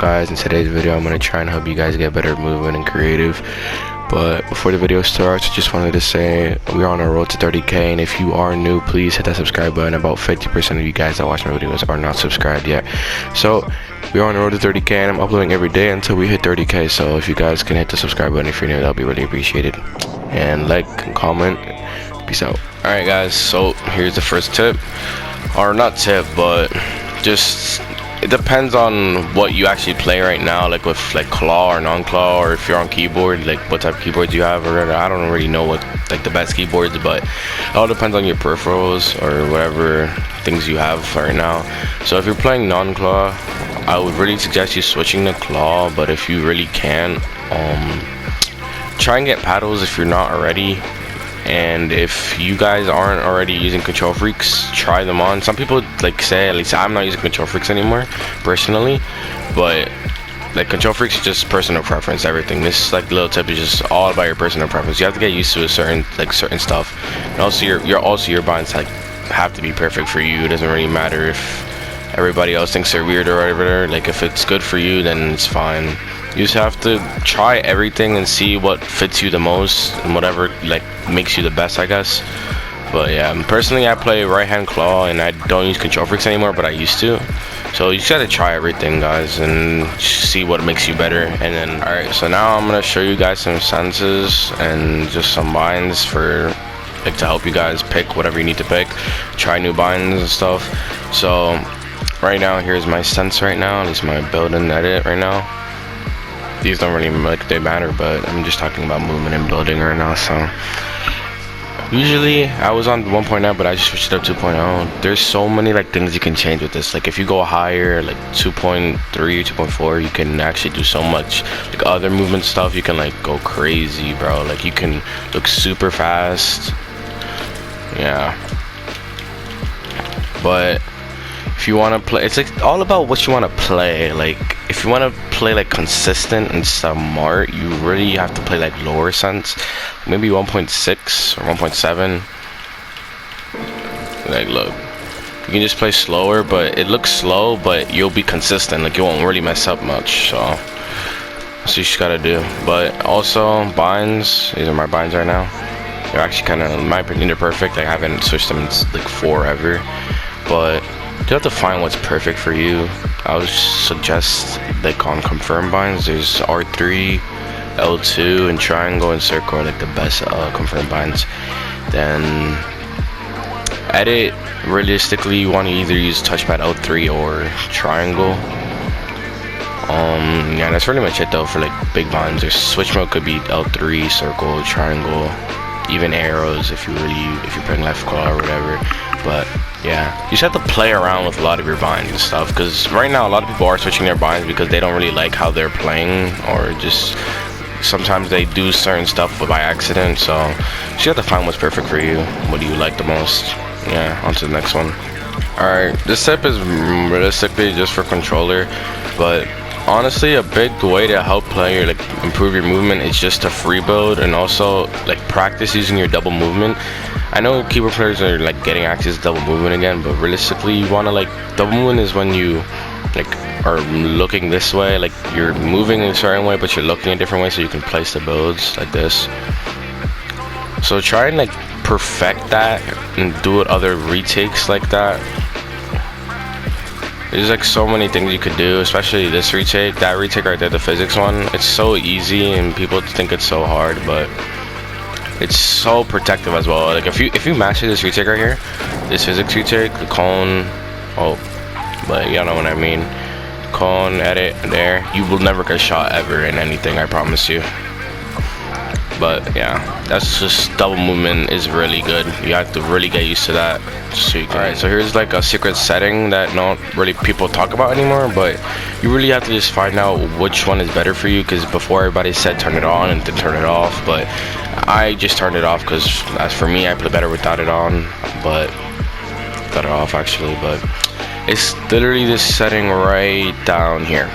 guys? In today's video I'm going to try and help you guys get better movement and creative. But before the video starts, I just wanted to say we're on a road to 30k, and if you are new, please hit that subscribe button. About 50% of you guys that watch my videos are not subscribed yet. So we're on the road to 30k, and I'm uploading every day until we hit 30k. So if you guys can hit the subscribe button if you're new, that'll be really appreciated. And like and comment. Peace out. Alright guys, so here's the first tip. Or not tip, but just it depends on what you actually play right now, like with like claw or non-claw, or if you're on keyboard, like what type of keyboards you have, or I don't really know what like the best keyboards, but it all depends on your peripherals or whatever things you have right now. So if you're playing non-claw, I would really suggest you switching to claw, but if you really can, try and get paddles if you're not already. And if you guys aren't already using control freaks, try them on. Some people like say, at least I'm not using control freaks anymore personally, but like control freaks is just personal preference. Everything, this like little tip is just all about your personal preference. You have to get used to a certain stuff, and also your binds like have to be perfect for you. It doesn't really matter if everybody else thinks they're weird or whatever. Like if it's good for you, then it's fine. You just have to try everything and see what fits you the most and whatever like makes you the best, I guess. But yeah, personally I play right hand claw and I don't use control freaks anymore, but I used to. So you just gotta try everything, guys, and see what makes you better. And then alright, so now I'm gonna show you guys some senses and just some binds for like to help you guys pick whatever you need to pick, try new binds and stuff. So right now, here's my sense right now, at least my build and edit right now. These don't really like they matter, but I'm just talking about movement and building right now. So usually I was on 1.9, but I just switched it up 2.0. There's so many like things you can change with this. Like if you go higher, like 2.3 or 2.4, you can actually do so much like other movement stuff. You can like go crazy, bro. Like you can look super fast. Yeah, but if you want to play, it's like all about what you want to play. Like if you want to play like consistent and smart, you really have to play like lower sense, maybe 1.6 or 1.7. Like look, you can just play slower, but it looks slow, but you'll be consistent. Like you won't really mess up much. So that's what you just gotta do. But also binds, these are my binds right now. They're actually kind of, in my opinion, they're perfect. I haven't switched them in like forever, but you have to find what's perfect for you. I would suggest like on confirm binds, there's R3, L2, and triangle and circle are like the best confirm binds. Then edit, realistically you want to either use touchpad L3 or triangle. Yeah, that's pretty much it though for like big binds. Or switch mode could be L3, circle, triangle, even arrows if you're playing left claw or whatever. But yeah, you just have to play around with a lot of your binds and stuff, because right now a lot of people are switching their binds because they don't really like how they're playing, or just sometimes they do certain stuff by accident. So you just have to find what's perfect for you. What do you like the most? Yeah, on to the next one. Alright, this tip is realistically just for controller, but honestly a big way to help play or like improve your movement is just to free build, and also like practice using your double movement. I know keyboard players are like getting access to double movement again, but realistically you want to like, double movement is when you like are looking this way, like you're moving in a certain way but you're looking a different way, so you can place the builds like this. So try and like perfect that and do it other retakes like that. There's like so many things you could do, especially this retake, that retake right there, the physics one. It's so easy and people think it's so hard, but it's so protective as well. Like if you master this retake right here, this physics retake, the cone, but y'all know what I mean, cone, edit, there, you will never get shot ever in anything, I promise you. But yeah, that's just, double movement is really good. You have to really get used to that. So alright, so here's like a secret setting that not really people talk about anymore, but you really have to just find out which one is better for you, because before everybody said turn it on and then turn it off, but I just turned it off because as for me I play better without it on, but without it off actually. But it's literally this setting right down here,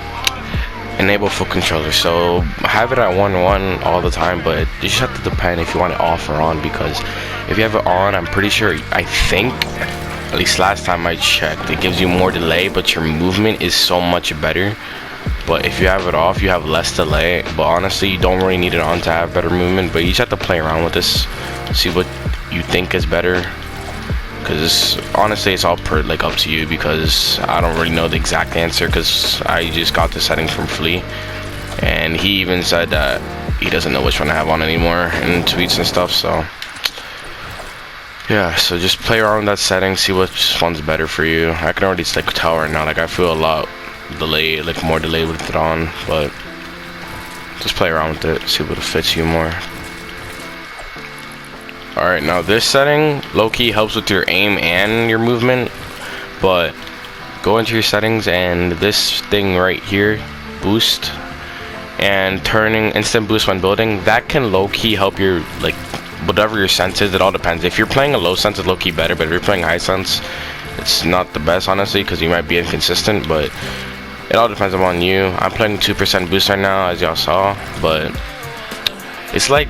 enable full controller. So have it at 1.1 all the time, but you just have to depend if you want it off or on, because if you have it on, I'm pretty sure, I think at least last time I checked, it gives you more delay, but your movement is so much better. But if you have it off, you have less delay. But honestly, you don't really need it on to have better movement. But you just have to play around with this, see what you think is better. Because honestly, it's all like up to you, because I don't really know the exact answer, because I just got the settings from Flea, and he even said that he doesn't know which one to have on anymore in tweets and stuff. So yeah, so just play around with that setting, see which one's better for you. I can already like tell right now, like I feel a lot delayed, like more delayed with it on, but just play around with it, see what fits you more. Alright, now this setting low-key helps with your aim and your movement, but go into your settings and this thing right here, boost, and turning instant boost when building, that can low-key help your, like, whatever your sense is. It all depends. If you're playing a low sense, it's low-key better, but if you're playing high sense, it's not the best, honestly, because you might be inconsistent, but it all depends upon you. I'm playing 2% boost right now, as y'all saw, but it's like,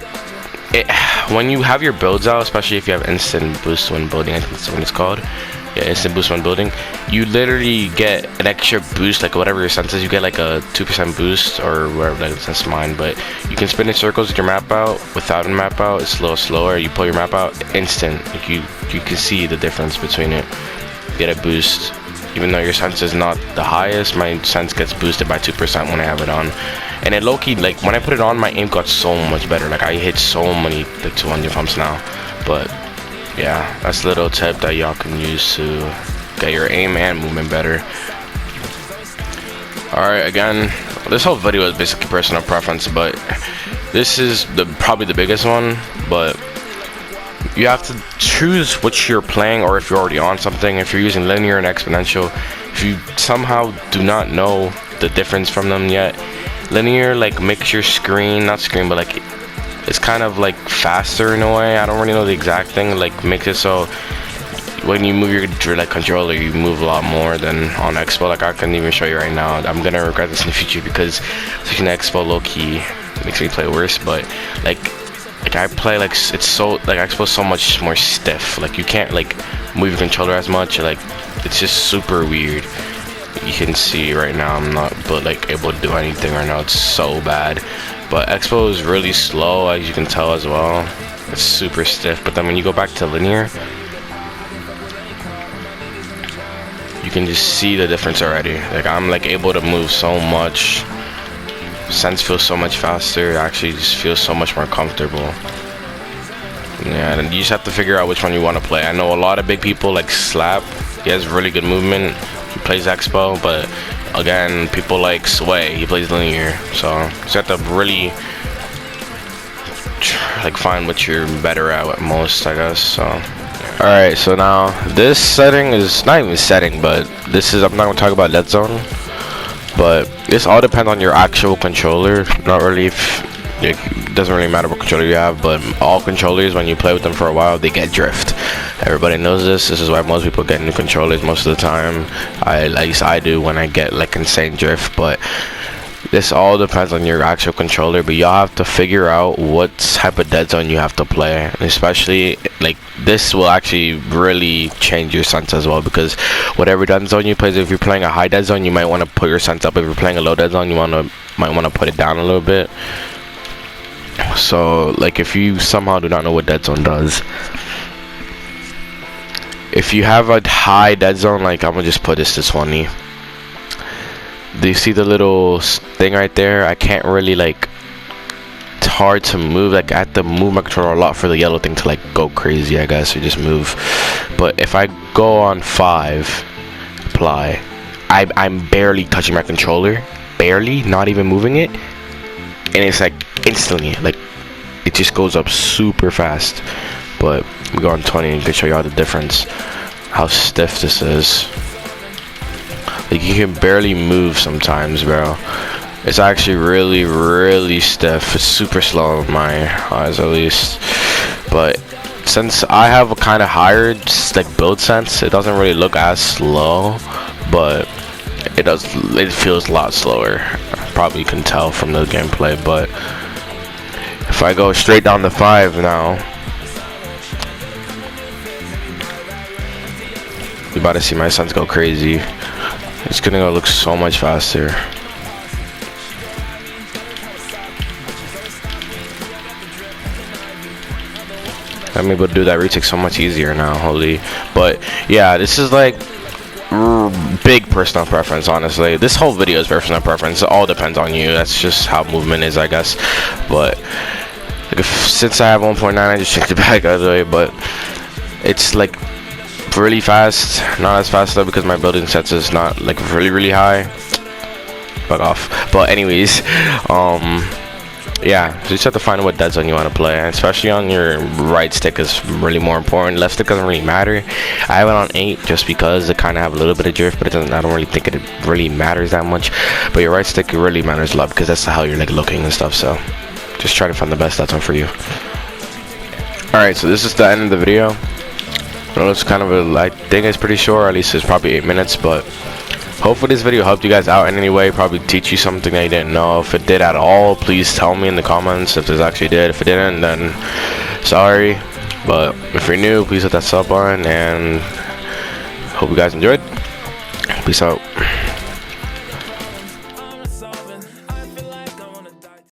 when you have your builds out, especially if you have instant boost when building, I think that's what it's called. Yeah, instant boost when building. You literally get an extra boost, like whatever your sense is. You get like a 2% boost or whatever, like that's mine. But you can spin in circles with your map out. Without a map out, it's a little slower. You pull your map out, instant. Like you can see the difference between it. You get a boost. Even though your sense is not the highest, my sense gets boosted by 2% when I have it on. And it low-key, like when I put it on, my aim got so much better. Like I hit so many like 200 pumps now. But yeah, that's a little tip that y'all can use to get your aim and movement better. Alright, again, this whole video is basically personal preference, but this is probably the biggest one. But you have to choose which you're playing, or if you're already on something. If you're using linear and exponential, if you somehow do not know the difference from them yet, linear like makes your screen, not screen, but like it's kind of like faster in a way. I don't really know the exact thing. Like makes it so when you move your like controller, you move a lot more than on Expo. Like I couldn't even show you right now. I'm gonna regret this in the future, because switching to Expo low key makes me play worse. But like I play like it's so like Expo's so much more stiff. Like you can't like move your controller as much. Like it's just super weird. You can see right now I'm not like able to do anything right now. It's so bad. But Expo is really slow, as you can tell as well. It's super stiff. But then when you go back to linear, you can just see the difference already. Like I'm like able to move so much. Sense feels so much faster. It actually just feels so much more comfortable. Yeah, and you just have to figure out which one you want to play. I know a lot of big people like Slap. He has really good movement. He plays Expo, but again, people like Sway. He plays linear. So you just have to really like find what you're better at most, I guess. So alright, so now this setting is not even setting, but this is, I'm not gonna talk about dead zone. But this all depends on your actual controller. Not really, it doesn't really matter what controller you have, but all controllers, when you play with them for a while, they get drift. Everybody knows this. This is why most people get new controllers most of the time. At least I do when I get like insane drift. But this all depends on your actual controller. But y'all have to figure out what type of dead zone you have to play. And especially like this will actually really change your sense as well, because whatever dead zone you play, if you're playing a high dead zone, you might want to put your sense up. If you're playing a low dead zone, you might want to put it down a little bit. So like if you somehow do not know what dead zone does, if you have a high dead zone, like I'm gonna just put this to 20. Do you see the little thing right there? I can't really like, it's hard to move. Like I have to move my controller a lot for the yellow thing to like go crazy, I guess, or just move. But if I go on 5, apply, I'm barely touching my controller, barely, not even moving it, and it's like instantly, like it just goes up super fast. But we go on 20 and can show y'all the difference, how stiff this is. Like you can barely move sometimes, bro. It's actually really, really stiff. It's super slow in my eyes, at least. But since I have a kind of higher like build sense, it doesn't really look as slow, but it feels a lot slower. Probably can tell from the gameplay. But if I go straight down to 5 now, you about to see my sense go crazy. It's gonna go look so much faster. I'm able to do that retake so much easier now, holy. But yeah, this is like big personal preference, honestly. This whole video is personal preference. It all depends on you. That's just how movement is, I guess. But like, since I have 1.9, I just checked it back out of the way. But it's like really fast, not as fast though, because my building sets is not like really high. Fuck off. But anyways, yeah, so you just have to find what dead zone you want to play, and especially on your right stick is really more important. Left stick doesn't really matter. I have it on 8 just because it kind of have a little bit of drift, but it doesn't. I don't really think it really matters that much. But your right stick really matters a lot because that's how you're like looking and stuff. So just try to find the best dead zone for you. All right, so this is the end of the video. Well, it's kind of a, I think it's pretty short. At least it's probably 8 minutes, but hopefully this video helped you guys out in any way, probably teach you something that you didn't know. If it did at all, please tell me in the comments if this actually did. If it didn't, then sorry. But if you're new, please hit that sub button, and hope you guys enjoyed. Peace out.